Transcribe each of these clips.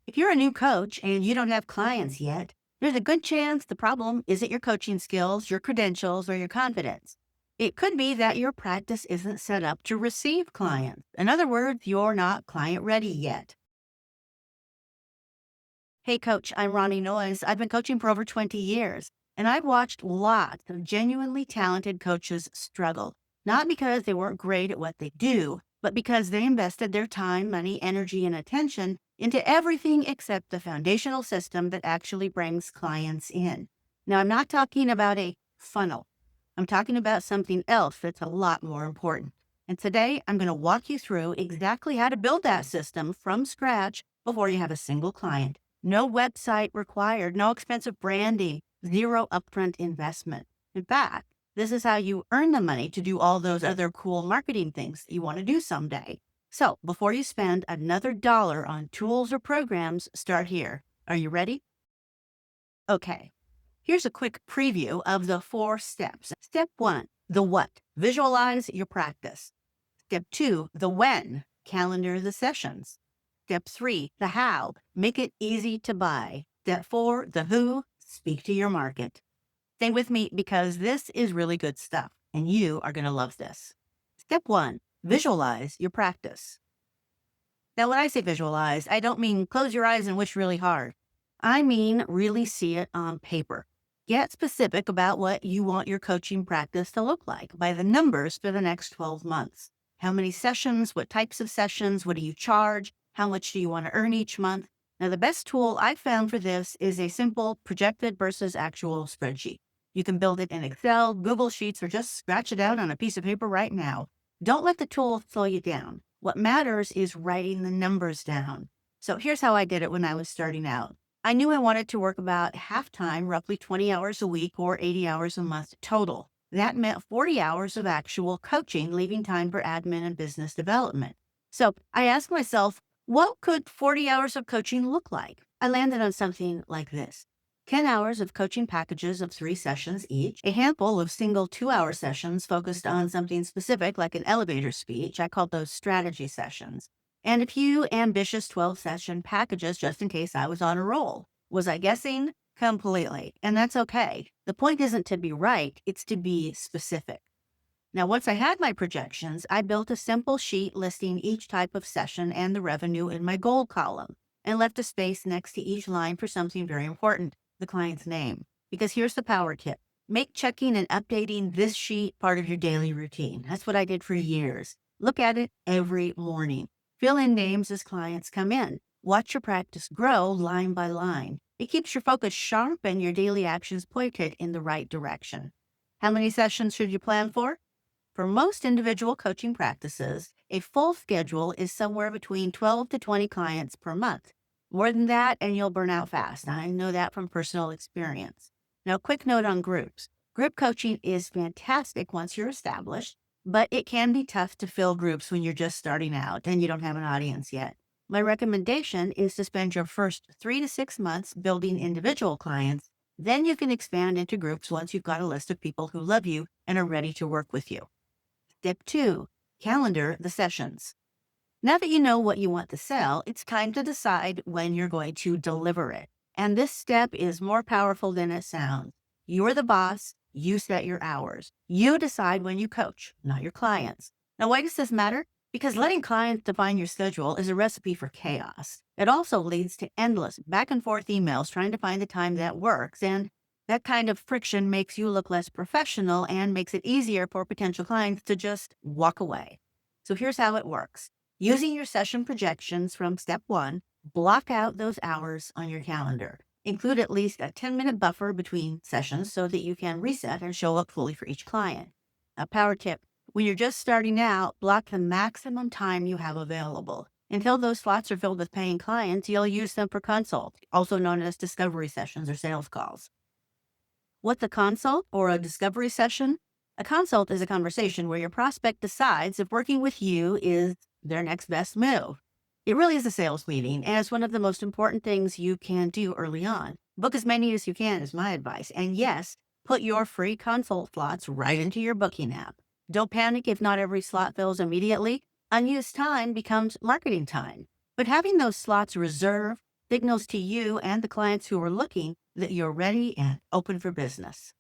If you're a new coach and you don't have clients yet, there's a good chance the problem isn't your coaching skills, your credentials, or your confidence. It could be that your practice isn't set up to receive clients. In other words, you're not client ready yet. Hey, coach, I'm Ronnie Noyes. I've been coaching for over 20 years, and I've watched lots of genuinely talented coaches struggle, not because they weren't great at what they do, but because they invested their time, money, energy, and attention into everything except the foundational system that actually brings clients in. Now, I'm not talking about a funnel. I'm talking about something else that's a lot more important. And today, I'm going to walk you through exactly how to build that system from scratch before you have a single client. No website required, no expensive branding, zero upfront investment. In fact, this is how you earn the money to do all those other cool marketing things that you want to do someday. So before you spend another dollar on tools or programs, start here. Are you ready? Okay, here's a quick preview of the 4 steps. Step 1, the what. Visualize your practice. Step 2, the when. Calendar the sessions. Step 3, the how. Make it easy to buy. Step 4, the who. Speak to your market. Stay with me because this is really good stuff and you are going to love this. Step 1, visualize your practice. Now, when I say visualize, I don't mean close your eyes and wish really hard. I mean really see it on paper. Get specific about what you want your coaching practice to look like by the numbers for the next 12 months. How many sessions? What types of sessions? What do you charge? How much do you want to earn each month? Now, the best tool I've found for this is a simple projected versus actual spreadsheet. You can build it in Excel, Google Sheets, or just scratch it out on a piece of paper right now. Don't let the tool slow you down. What matters is writing the numbers down. So here's how I did it when I was starting out. I knew I wanted to work about half time, roughly 20 hours a week or 80 hours a month total. That meant 40 hours of actual coaching, leaving time for admin and business development. So I asked myself, what could 40 hours of coaching look like? I landed on something like this. 10 hours of coaching packages of 3 sessions each, a handful of single 2-hour sessions focused on something specific like an elevator speech. I called those strategy sessions. And a few ambitious 12-session packages just in case I was on a roll. Was I guessing? Completely. And that's okay. The point isn't to be right, it's to be specific. Now, once I had my projections, I built a simple sheet listing each type of session and the revenue in my goal column and left a space next to each line for something very important, the client's name. Because here's the power tip. Make checking and updating this sheet part of your daily routine. That's what I did for years. Look at it every morning. Fill in names as clients come in. Watch your practice grow line by line. It keeps your focus sharp and your daily actions pointed in the right direction. How many sessions should you plan for? For most individual coaching practices, a full schedule is somewhere between 12 to 20 clients per month. More than that, and you'll burn out fast. I know that from personal experience. Now, quick note on groups. Group coaching is fantastic once you're established, but it can be tough to fill groups when you're just starting out and you don't have an audience yet. My recommendation is to spend your first 3 to 6 months building individual clients. Then you can expand into groups once you've got a list of people who love you and are ready to work with you. Step 2, calendar the sessions. Now that you know what you want to sell, it's time to decide when you're going to deliver it. And this step is more powerful than it sounds. You're the boss. You set your hours. You decide when you coach, not your clients. Now, why does this matter? Because letting clients define your schedule is a recipe for chaos. It also leads to endless back and forth emails trying to find the time that works. And that kind of friction makes you look less professional and makes it easier for potential clients to just walk away. So here's how it works. Using your session projections from step 1, block out those hours on your calendar. Include at least a 10-minute buffer between sessions so that you can reset and show up fully for each client. A power tip, when you're just starting out, block the maximum time you have available. Until those slots are filled with paying clients, you'll use them for consult, also known as discovery sessions or sales calls. What's a consult or a discovery session? A consult is a conversation where your prospect decides if working with you is their next best move. It really is a sales meeting, and it's one of the most important things you can do early on. Book as many as you can is my advice. And yes, put your free consult slots right into your booking app. Don't panic if not every slot fills immediately. Unused time becomes marketing time. But having those slots reserved Signals to you and the clients who are looking that you're ready and open for business.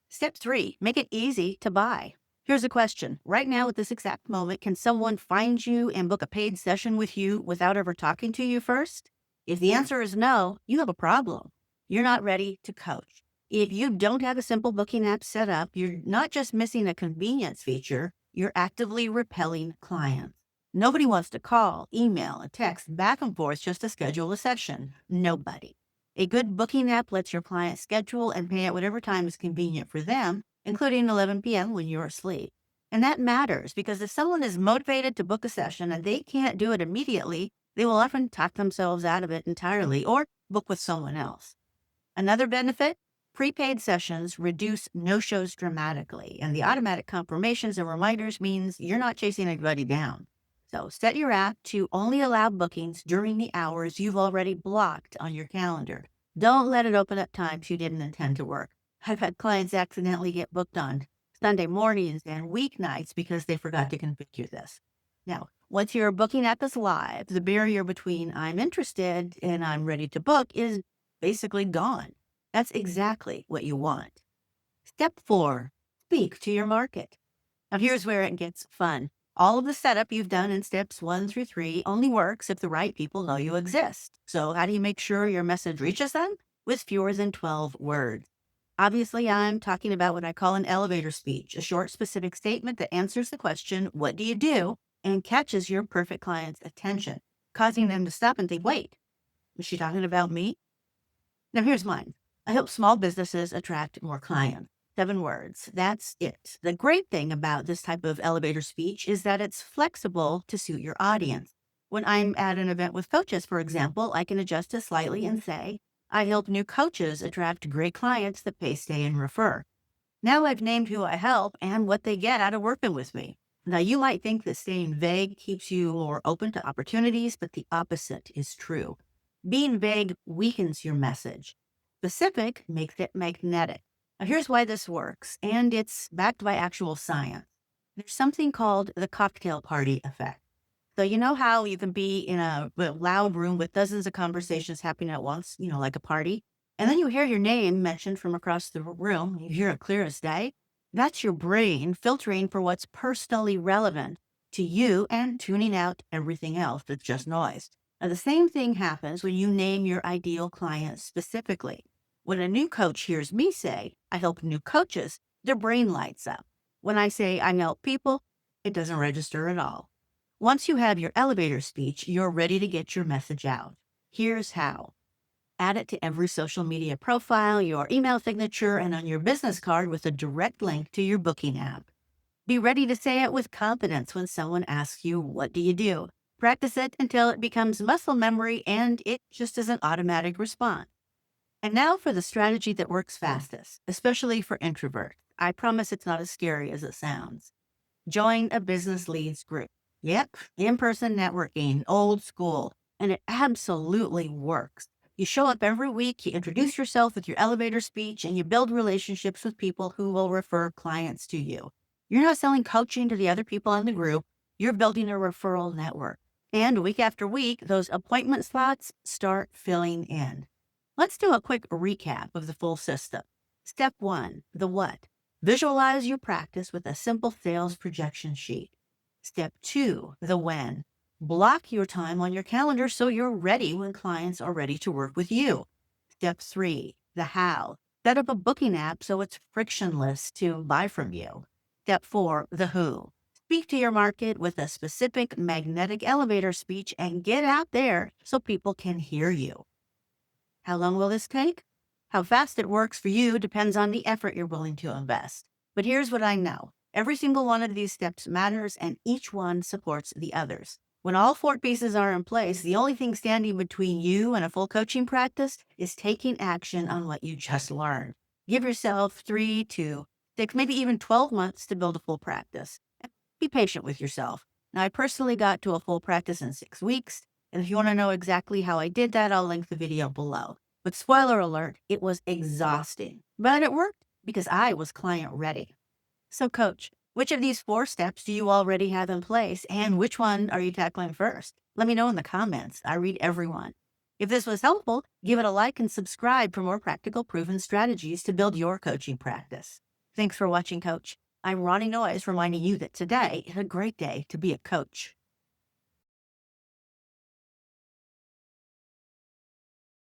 Step 3, make it easy to buy. Here's a question. Right now, at this exact moment, can someone find you and book a paid session with you without ever talking to you first? If the answer is no, you have a problem. You're not ready to coach. If you don't have a simple booking app set up, you're not just missing a convenience feature, you're actively repelling clients. Nobody wants to call, email, and text back and forth just to schedule a session. Nobody. A good booking app lets your client schedule and pay at whatever time is convenient for them, including 11 p.m. when you're asleep. And that matters because if someone is motivated to book a session and they can't do it immediately, they will often talk themselves out of it entirely or book with someone else. Another benefit, prepaid sessions reduce no-shows dramatically, and the automatic confirmations and reminders means you're not chasing anybody down. So set your app to only allow bookings during the hours you've already blocked on your calendar. Don't let it open up times you didn't intend to work. I've had clients accidentally get booked on Sunday mornings and weeknights because they forgot to configure this. Now, once your booking app is live, the barrier between I'm interested and I'm ready to book is basically gone. That's exactly what you want. Step 4, speak to your market. Now, here's where it gets fun. All of the setup you've done in steps 1 through 3 only works if the right people know you exist. So, how do you make sure your message reaches them? With fewer than 12 words. Obviously, I'm talking about what I call an elevator speech, a short, specific statement that answers the question, what do you do? And catches your perfect client's attention, causing them to stop and think, wait, is she talking about me? Now, here's mine. I help small businesses attract more clients. 7 words. That's it. The great thing about this type of elevator speech is that it's flexible to suit your audience. When I'm at an event with coaches, for example, I can adjust it slightly and say, I help new coaches attract great clients that pay, stay, and refer. Now I've named who I help and what they get out of working with me. Now, you might think that staying vague keeps you more open to opportunities, but the opposite is true. Being vague weakens your message. Specific makes it magnetic. Now, here's why this works, and it's backed by actual science. There's something called the cocktail party effect. So, you know how you can be in a loud room with dozens of conversations happening at once, like a party? And then you hear your name mentioned from across the room. You hear it clear as day. That's your brain filtering for what's personally relevant to you and tuning out everything else that's just noise. Now, the same thing happens when you name your ideal client specifically. When a new coach hears me say, I help new coaches, their brain lights up. When I say I help people, it doesn't register at all. Once you have your elevator speech, you're ready to get your message out. Here's how. Add it to every social media profile, your email signature, and on your business card with a direct link to your booking app. Be ready to say it with confidence when someone asks you, what do you do? Practice it until it becomes muscle memory and it just is an automatic response. And now for the strategy that works fastest, especially for introverts. I promise it's not as scary as it sounds. Join a business leads group. Yep, in-person networking, old school, and it absolutely works. You show up every week, you introduce yourself with your elevator speech, and you build relationships with people who will refer clients to you. You're not selling coaching to the other people in the group, you're building a referral network. And week after week, those appointment slots start filling in. Let's do a quick recap of the full system. Step 1, the what. Visualize your practice with a simple sales projection sheet. Step 2, the when. Block your time on your calendar so you're ready when clients are ready to work with you. Step 3, the how. Set up a booking app so it's frictionless to buy from you. Step 4, the who. Speak to your market with a specific magnetic elevator speech and get out there so people can hear you. How long will this take? How fast it works for you depends on the effort you're willing to invest. But here's what I know. Every single one of these steps matters and each one supports the others. When all 4 pieces are in place, the only thing standing between you and a full coaching practice is taking action on what you just learned. Give yourself 3 to 6, maybe even 12 months to build a full practice. And be patient with yourself. Now, I personally got to a full practice in 6 weeks. And if you want to know exactly how I did that, I'll link the video below. But spoiler alert, it was exhausting. But it worked because I was client ready. So coach, which of these 4 steps do you already have in place and which one are you tackling first? Let me know in the comments. I read everyone. If this was helpful, give it a like and subscribe for more practical proven strategies to build your coaching practice. Thanks for watching, Coach. I'm Ronnie Noyes reminding you that today is a great day to be a coach.